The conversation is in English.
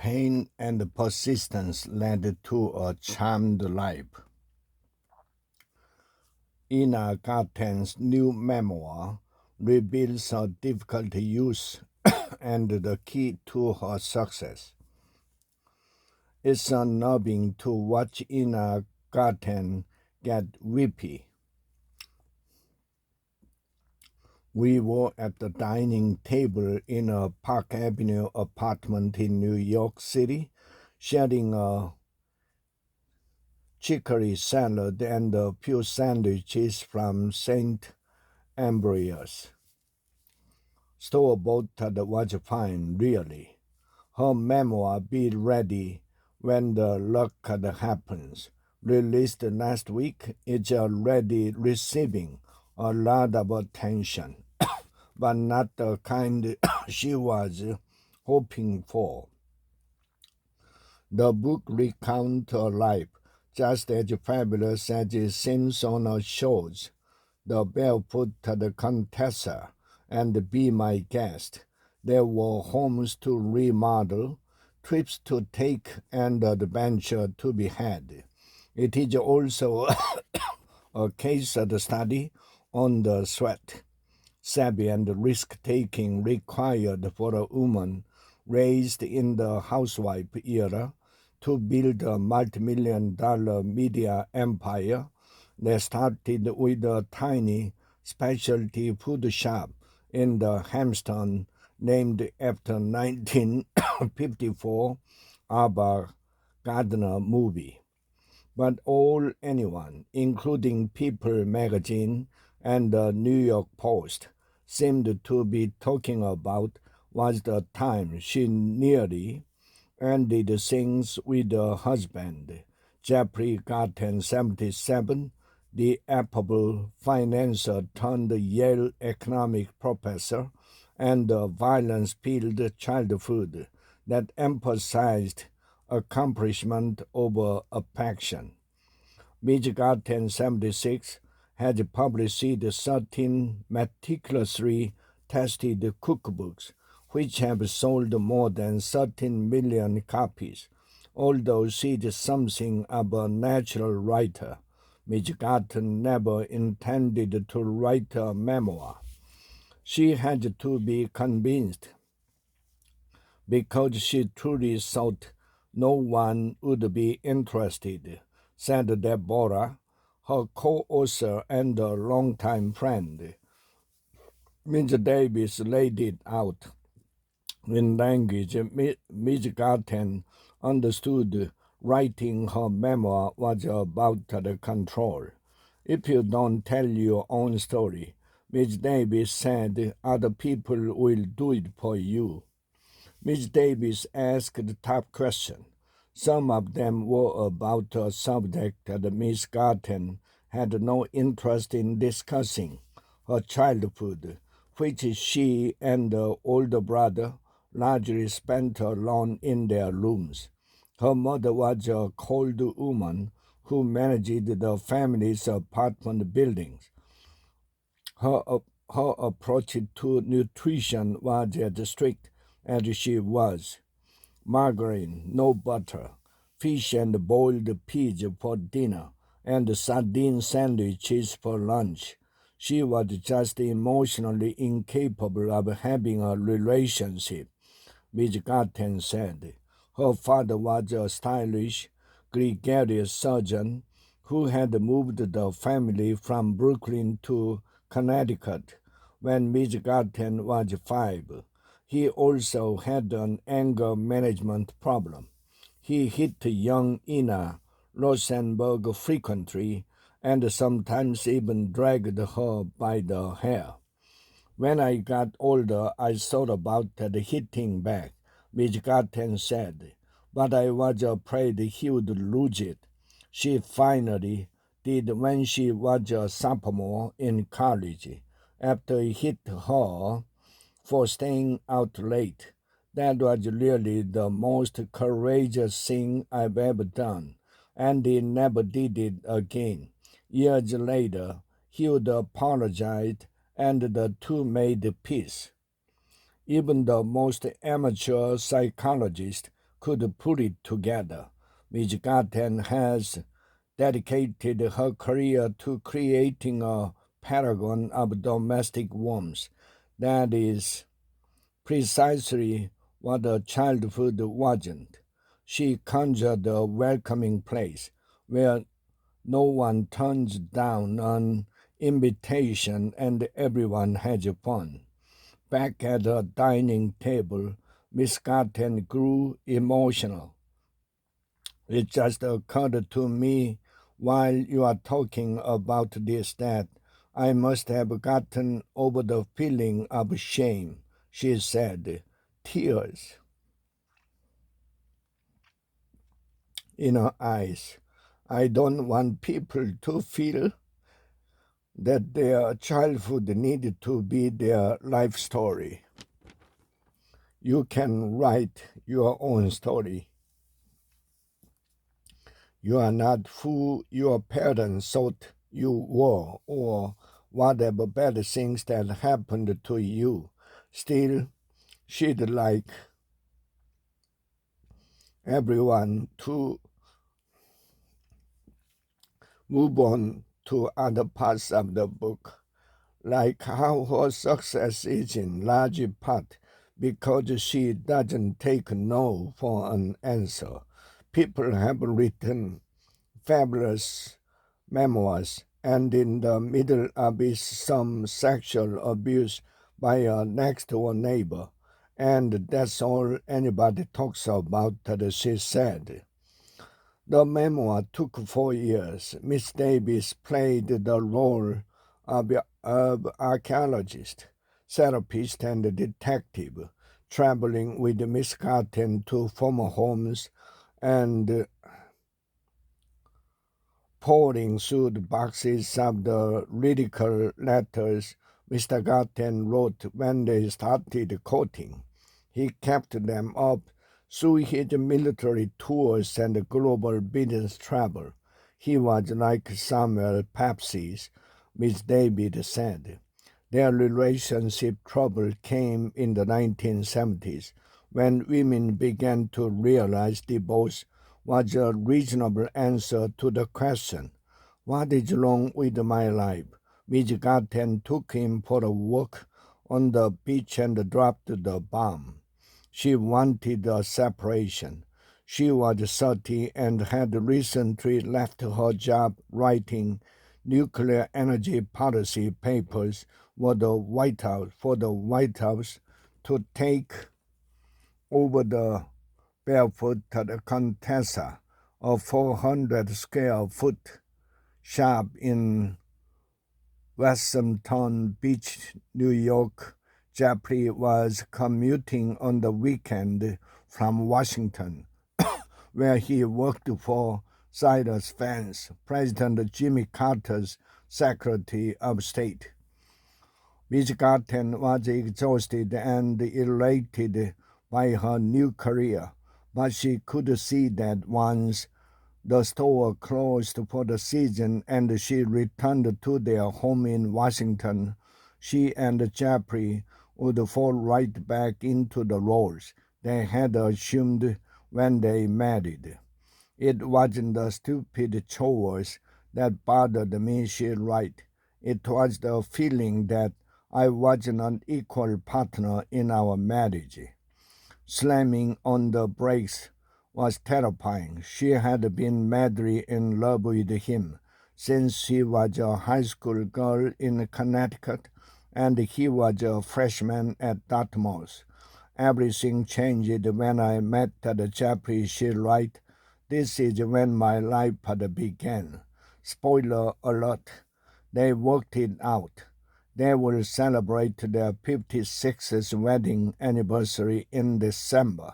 pain and persistence led to a charmed life. Ina Garten's new memoir reveals her difficult youth and the key to her success. It's unnerving to watch Ina Garten get weepy. We were at the dining table in a Park Avenue apartment in New York City, sharing a chicory salad and a few sandwiches from St. Ambrose. Store-bought was fine, really. Her memoir, Be Ready When the Luck Happens, released last week, is already receiving a lot of attention, but not the kind she was hoping for. The book recounts her life just as fabulous as it seems on her shows. The Barefoot Contessa and Be My Guest. There were homes to remodel, trips to take, and adventure to be had. It is also a case study on the sweat, savvy, and risk-taking required for a woman raised in the housewife era to build a multi-million-dollar media empire that started with a tiny specialty food shop in the Hampton named after 1954 Ava Gardner movie. But anyone, including People magazine and the New York Post, seemed to be talking about was the time she nearly ended things with her husband, Jeffrey Garten, 77, the affable financier turned Yale economic professor, and a violence-filled childhood that emphasized accomplishment over affection. Midge Garten, 76, had published 13 meticulously tested cookbooks, which have sold more than 13 million copies. Although she is something of a natural writer, Midge Garten never intended to write a memoir. She had to be convinced because she truly thought no one would be interested, said Deborah, her co-author and a longtime friend. Midge Davis laid it out in language Midge Garten understood. Writing her memoir was about the control. If you don't tell your own story, Midge Davis said, other people will do it for you. Midge Davis asked tough questions. Some of them were about a subject that Miss Garten had no interest in discussing, her childhood, which she and the older brother largely spent alone in their rooms. Her mother was a cold woman who managed the family's apartment buildings. Her approach to nutrition was as strict as she was. Margarine, no butter, fish and boiled peas for dinner, and sardine sandwiches for lunch. She was just emotionally incapable of having a relationship, Midge Garten said. Her father was a stylish, gregarious surgeon who had moved the family from Brooklyn to Connecticut when Midge Garten was 5. He also had an anger management problem. He hit young Ina Rosenberg frequently and sometimes even dragged her by the hair. When I got older, I thought about hitting back, Midge Garten said, but I was afraid he would lose it. She finally did when she was a sophomore in college, after he hit her for staying out late. That was really the most courageous thing I've ever done, and he never did it again. Years later, he would apologize, and the two made peace. Even the most amateur psychologist could put it together. Ms. Garten has dedicated her career to creating a paragon of domestic warmth that is precisely what a childhood wasn't. She conjured a welcoming place where no one turns down an invitation and everyone has fun. Back at the dining table, Miss Garten grew emotional. It just occurred to me while you are talking about this that I must have gotten over the feeling of shame, she said, tears in her eyes. I don't want people to feel that their childhood needed to be their life story. You can write your own story. You are not who your parents thought you were or whatever bad things that happened to you. Still, she'd like everyone to move on to other parts of the book, like how her success is in large part because she doesn't take no for an answer. People have written fabulous memoirs, and in the middle of it, some sexual abuse by a next-door neighbor, and that's all anybody talks about, she said. The memoir took 4 years. Miss Davis played the role of archaeologist, therapist, and detective, traveling with Miss Garten to former homes and pouring through the boxes of the ridicule letters Mr. Garten wrote when they started courting. He kept them up through his military tours and global business travel. He was like Samuel Pepys, Miss David said. Their relationship trouble came in the 1970s when women began to realize divorce was a reasonable answer to the question, what is wrong with my life? Miss Garten took him for a walk on the beach and dropped the bomb. She wanted a separation. She was 30 and had recently left her job writing nuclear energy policy papers for the White House to take over the Barefooted Contessa, a 400 square foot shop in Washington Beach, New York. Jeffrey was commuting on the weekend from Washington, where he worked for Cyrus Vance, President Jimmy Carter's Secretary of State. Miss Garten was exhausted and elated by her new career, but she could see that once the store closed for the season and she returned to their home in Washington, she and Jeffrey would fall right back into the roles they had assumed when they married. It wasn't the stupid chores that bothered me, she writes. It was the feeling that I wasn't an equal partner in our marriage. Slamming on the brakes was terrifying. She had been madly in love with him since she was a high school girl in Connecticut and he was a freshman at Dartmouth. Everything changed when I met Jeffrey, she writes. This is when my life began. Spoiler alert, they worked it out. They will celebrate their 56th wedding anniversary in December.